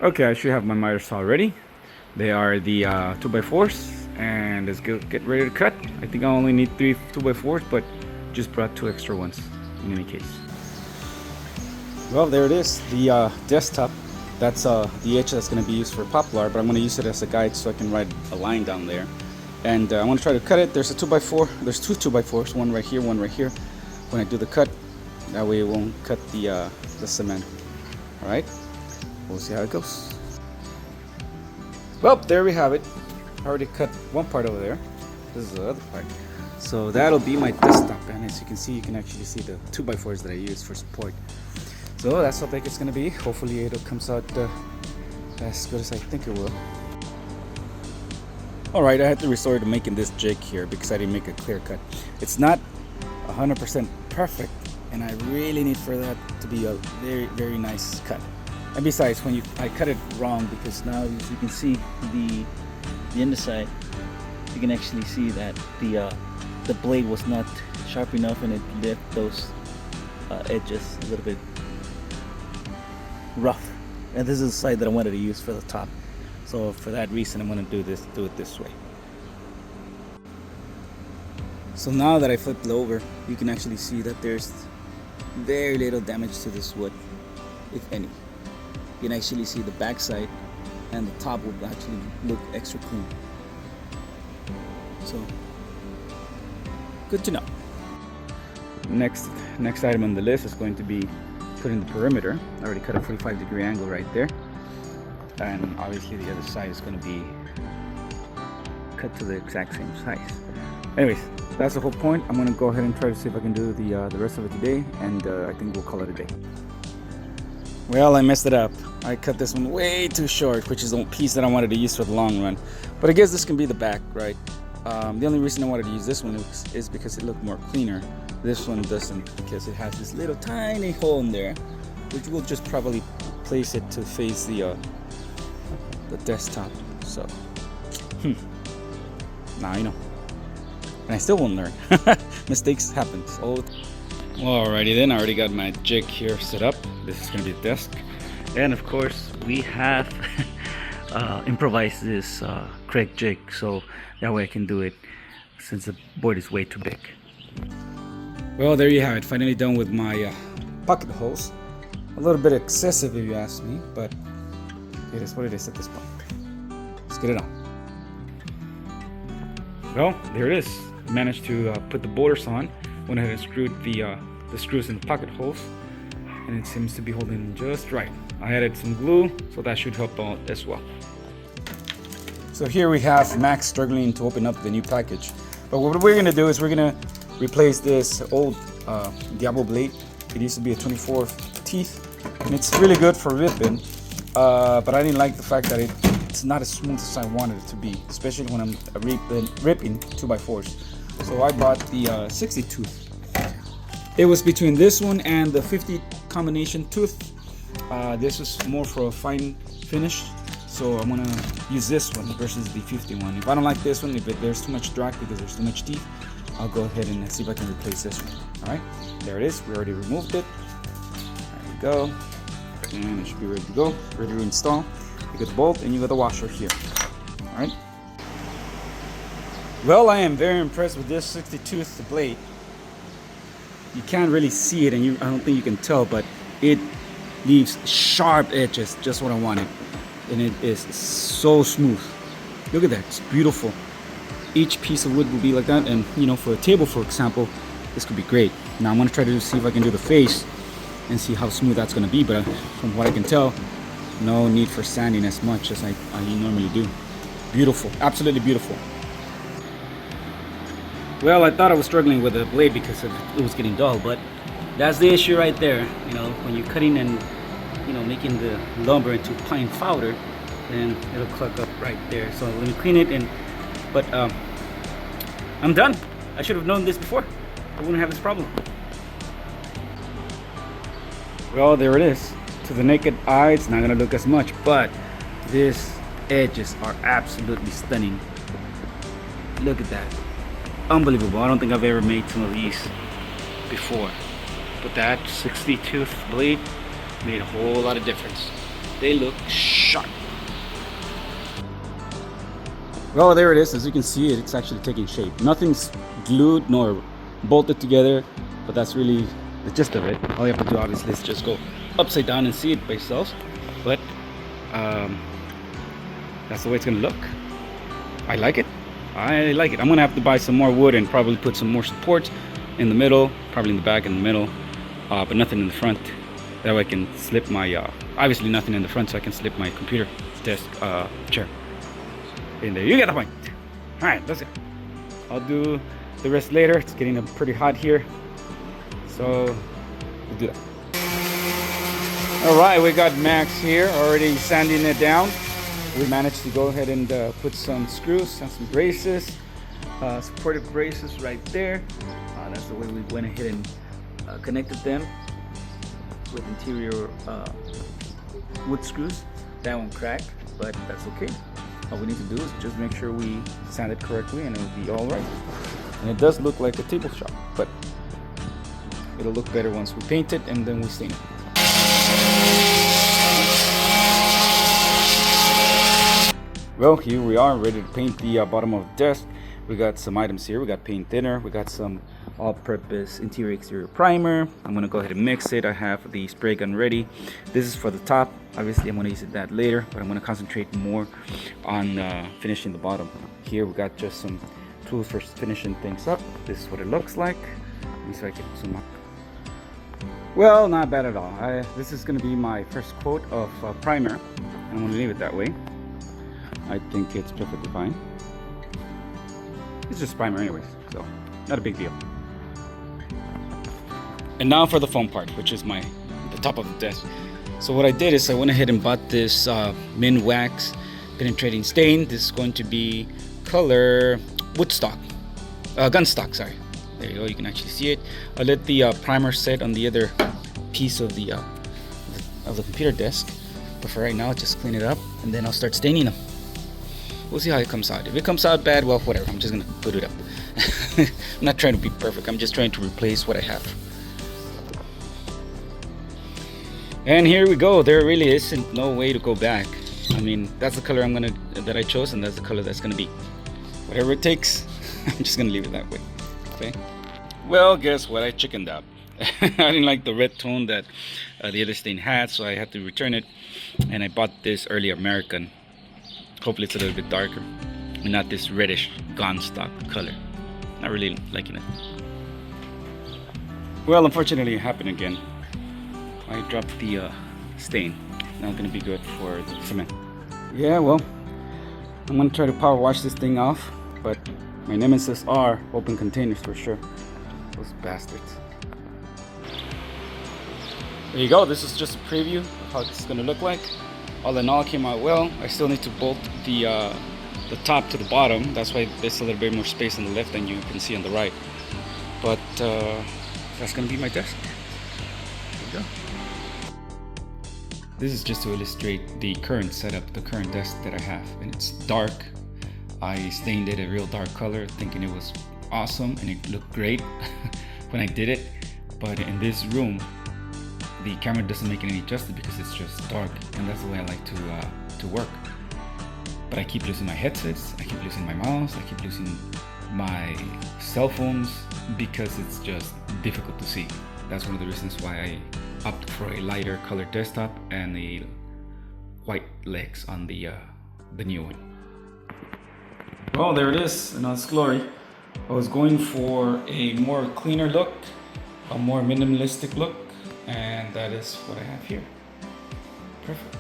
Okay, I should have my miter saw ready. They are the 2x4s, and let's get ready to cut. I think I only need 3 2x4s, but just brought 2 extra ones in any case. Well, there it is, the desktop. That's the edge that's going to be used for Poplar, but I'm going to use it as a guide so I can write a line down there. And I want to try to cut it. There's a 2x4. There's two 2x4s, one right here, one right here. When I do the cut, that way it won't cut the cement. All right, we'll see how it goes. Well, there we have it. I already cut one part over there. This is the other part. So that'll be my desktop, and as you can see, you can actually see the 2x4s that I use for support. So that's how big it's gonna be. Hopefully it comes out as good as I think it will. Alright, I had to resort to making this jig here because I didn't make a clear cut. It's not 100% perfect, and I really need for that to be a very nice cut. And besides, when I cut it wrong, because now as you can see the underside, you can actually see that the blade was not sharp enough, and it left those edges a little bit rough. And this is the side that I wanted to use for the top. So for that reason, I'm going to do it this way. So now that I flipped it over, you can actually see that there's very little damage to this wood, if any. You can actually see the back side, and the top would actually look extra clean. So good to know. Next item on the list is going to be putting the perimeter. I already cut a 45-degree angle right there, and obviously the other side is going to be cut to the exact same size. Anyways, that's the whole point. I'm going to go ahead and try to see if I can do the rest of it today, and I think we'll call it a day. Well, I messed it up. I cut this one way too short, which is the piece that I wanted to use for the long run. But I guess this can be the back, right? The only reason I wanted to use this one is because it looked more cleaner. This one doesn't, because it has this little tiny hole in there, which we'll just probably place it to face the desktop. So, now you know. And I still won't learn. Mistakes happen. Alrighty then, I already got my jig here set up. This is going to be the desk. And of course, we have improvised this Craig jig, so that way I can do it since the board is way too big. Well, there you have it. Finally done with my pocket holes. A little bit excessive if you ask me, but it is what it is at this point. Let's get it on. Well, there it is. I managed to put the borders on. Went ahead and screwed the screws in the pocket holes, and it seems to be holding just right. I added some glue, so that should help out as well. So here we have Max struggling to open up the new package. But what we're gonna do is we're gonna replace this old Diablo blade. It used to be a 24 teeth, and it's really good for ripping. But I didn't like the fact that it's not as smooth as I wanted it to be, especially when I'm ripping 2x4s. So I bought the 60 tooth. It was between this one and the 50 combination tooth. This is more for a fine finish, so I'm gonna use this one versus the 50 one. If I don't like this one, if there's too much drag because there's too much teeth, I'll go ahead and see if I can replace this one. All right, there it is. We already removed it. There we go, and it should be ready to go, ready to install. You got the bolt and you got the washer here. All right. Well, I am very impressed with this 60 tooth blade. You can't really see it, and I don't think you can tell, but it leaves sharp edges, just what I wanted. And it is so smooth. Look at that, it's beautiful. Each piece of wood will be like that, and you know, for a table, for example, this could be great. Now I'm gonna try to see if I can do the face and see how smooth that's gonna be, but from what I can tell, no need for sanding as much as I normally do. Beautiful, absolutely beautiful. Well, I thought I was struggling with the blade because it was getting dull, but that's the issue right there. You know, when you're cutting and, you know, making the lumber into pine powder, then it'll clog up right there. So let me clean it, but I'm done. I should have known this before. I wouldn't have this problem. Well, there it is. To the naked eye, it's not gonna look as much, but these edges are absolutely stunning. Look at that. Unbelievable. I don't think I've ever made some of these before, but that 60 tooth blade made a whole lot of difference. They look sharp. Well, there it is. As you can see, it's actually taking shape. Nothing's glued nor bolted together, but that's really the gist of it. All you have to do, obviously, is just go upside down and see it by yourself. But that's the way it's gonna look. I like it. I like it. I'm gonna have to buy some more wood and probably put some more supports in the middle, probably in the back and the middle, but nothing in the front. That way I can slip my, obviously nothing in the front, so I can slip my computer desk chair in there. You get the point. All right, let's go. I'll do the rest later. It's getting pretty hot here, so we'll do that. All right, we got Max here already sanding it down. We managed to go ahead and put some screws and some braces, supportive braces right there. That's the way we went ahead and connected them with interior wood screws. That one cracked, but that's okay. All we need to do is just make sure we sand it correctly and it'll be all right. And it does look like a table shop, but it'll look better once we paint it and then we stain it. Well, here we are ready to paint the bottom of the desk. We got some items here. We got paint thinner. We got some all-purpose interior exterior primer. I'm gonna go ahead and mix it. I have the spray gun ready. This is for the top. Obviously I'm gonna use that later, but I'm gonna concentrate more on finishing the bottom. Here we got just some tools for finishing things up. This is what it looks like. Let me see if I can zoom up. Well, not bad at all. This is gonna be my first coat of primer. I'm gonna leave it that way. I think it's perfectly fine. It's just primer anyways, so not a big deal. And now for the foam part, which is the top of the desk. So what I did is I went ahead and bought this Minwax penetrating stain. This is going to be color Woodstock, Gunstock, sorry. There you go, you can actually see it. I let the primer set on the other piece of the computer desk. But for right now, just clean it up and then I'll start staining them. We'll see how it comes out. If it comes out bad, well, whatever. I'm just gonna put it up. I'm not trying to be perfect. I'm just trying to replace what I have. And here we go. There really isn't no way to go back. I mean, that's the color that I chose, and that's the color that's gonna be. Whatever it takes, I'm just gonna leave it that way. Okay. Well, guess what? I chickened out. I didn't like the red tone that the other stain had, so I had to return it. And I bought this Early American. Hopefully it's a little bit darker and not this reddish Gunstock color. Not really liking it. Well, unfortunately it happened again. I dropped the stain. Not gonna be good for the cement. Yeah, well, I'm gonna try to power wash this thing off, but my nemesis are open containers for sure. Those bastards. There you go. This is just a preview of how this is gonna look like. All in all, it came out well. I still need to bolt the top to the bottom. That's why there's a little bit more space on the left than you can see on the right. But that's gonna be my desk. There you go. This is just to illustrate the current setup, the current desk that I have, and it's dark. I stained it a real dark color, thinking it was awesome and it looked great when I did it. But in this room, the camera doesn't make it any justice because it's just dark, and that's the way I like to work. But I keep losing my headsets, I keep losing my mouse, I keep losing my cell phones because it's just difficult to see. That's one of the reasons why I opted for a lighter colored desktop and the white legs on the new one. Well, there it is in all its glory. I was going for a more cleaner look, a more minimalistic look, and that is what I have here. Perfect.